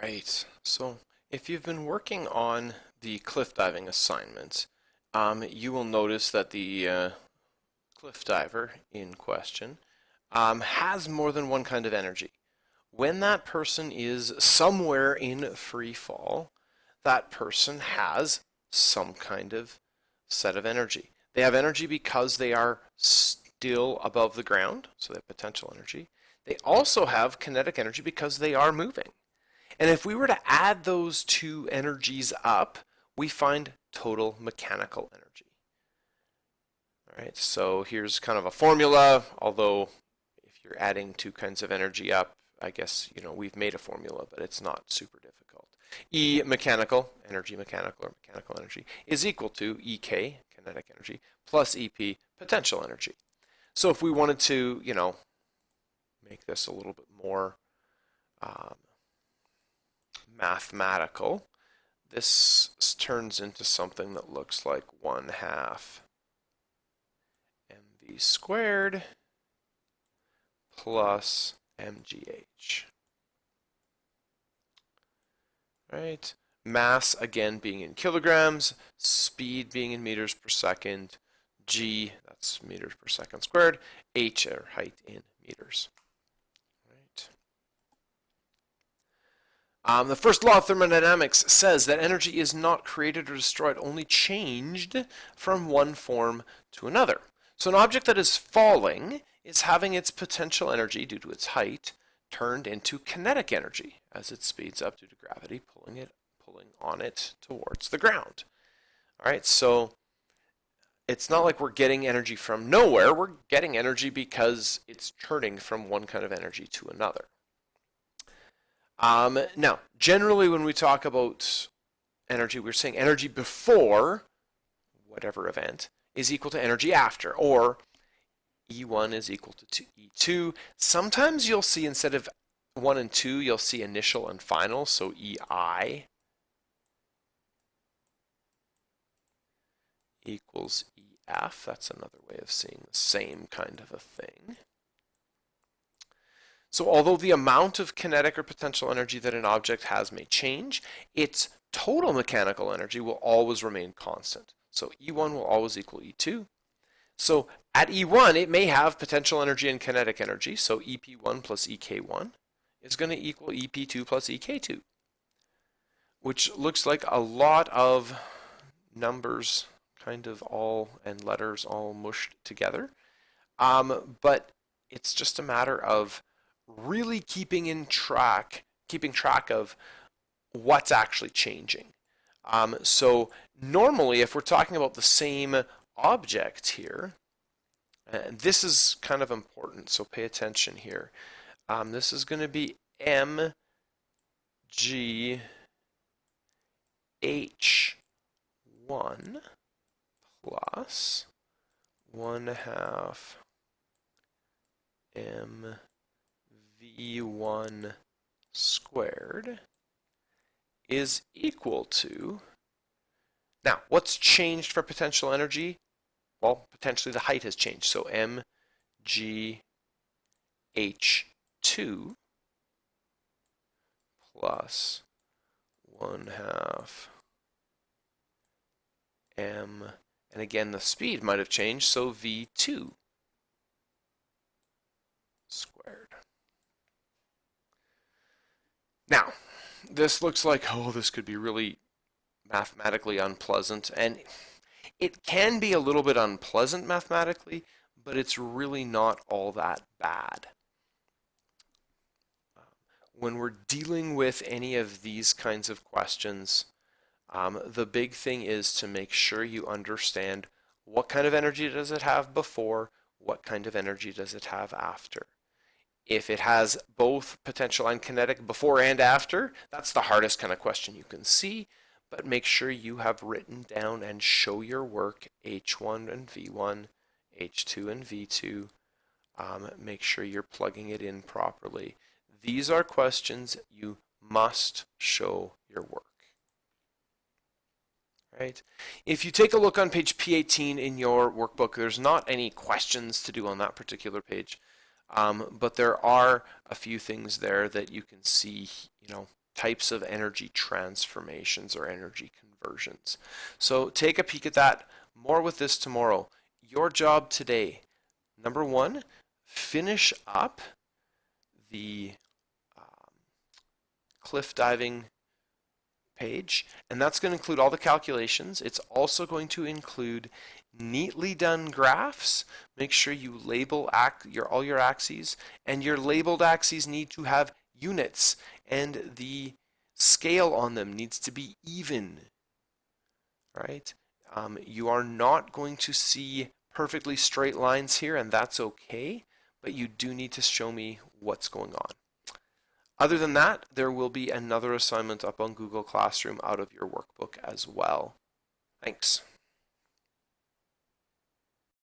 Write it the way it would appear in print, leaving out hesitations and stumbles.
Right. So if you've been working on the cliff diving assignment, you will notice that the cliff diver in question has more than one kind of energy. When that person is somewhere in free fall, that person has some kind of set of energy. They have energy because they are still above the ground, so they have potential energy. They also have kinetic energy because they are moving. And if we were to add those two energies up, we find total mechanical energy. All right, so here's kind of a formula, although if you're adding two kinds of energy up, I guess, we've made a formula, but it's not super difficult. E mechanical, mechanical energy, is equal to EK, kinetic energy, plus EP, potential energy. So if we wanted to, make this a little bit more um, mathematical, this turns into something that looks like 1/2 mv squared plus mgh. Right? Mass, again, being in kilograms, speed being in meters per second, g, that's meters per second squared, h, or height in meters. The first law of thermodynamics says that energy is not created or destroyed, only changed from one form to another. So an object that is falling is having its potential energy due to its height turned into kinetic energy as it speeds up due to gravity pulling on it towards the ground. All right, so it's not like we're getting energy from nowhere. We're getting energy because it's turning from one kind of energy to another. Now, generally when we talk about energy, we're saying energy before whatever event is equal to energy after, or E1 is equal to E2. Sometimes you'll see instead of 1 and 2, you'll see initial and final, so EI equals EF. That's another way of seeing the same kind of a thing. So although the amount of kinetic or potential energy that an object has may change, its total mechanical energy will always remain constant. So E1 will always equal E2. So at E1, it may have potential energy and kinetic energy, so EP1 plus EK1 is going to equal EP2 plus EK2, which looks like a lot of numbers kind of all and letters all mushed together. But it's just a matter of really keeping track of what's actually changing. So normally, if we're talking about the same object here, and this is kind of important, so pay attention here. This is going to be mgh1 plus 1/2 mv1 squared is equal to, now what's changed for potential energy? Well, potentially the height has changed, so mgh2 plus 1/2 m, and again the speed might have changed, so v2 squared. Now, this looks like, oh, this could be really mathematically unpleasant, and it can be a little bit unpleasant mathematically, but it's really not all that bad. When we're dealing with any of these kinds of questions, the big thing is to make sure you understand what kind of energy does it have before, what kind of energy does it have after. If it has both potential and kinetic before and after, that's the hardest kind of question you can see, but make sure you have written down and show your work H1 and V1, H2 and V2. Make sure you're plugging it in properly. These are questions you must show your work. Right? If you take a look on page P18 in your workbook, there's not any questions to do on that particular page. But there are a few things there that you can see, types of energy transformations or energy conversions. So take a peek at that. More with this tomorrow. Your job today, number one, finish up the cliff diving page, and that's going to include all the calculations. It's also going to include neatly done graphs. Make sure you label all your axes, and your labeled axes need to have units, and the scale on them needs to be even. Right? You are not going to see perfectly straight lines here, and that's okay, but you do need to show me what's going on. Other than that, there will be another assignment up on Google Classroom out of your workbook as well. Thanks.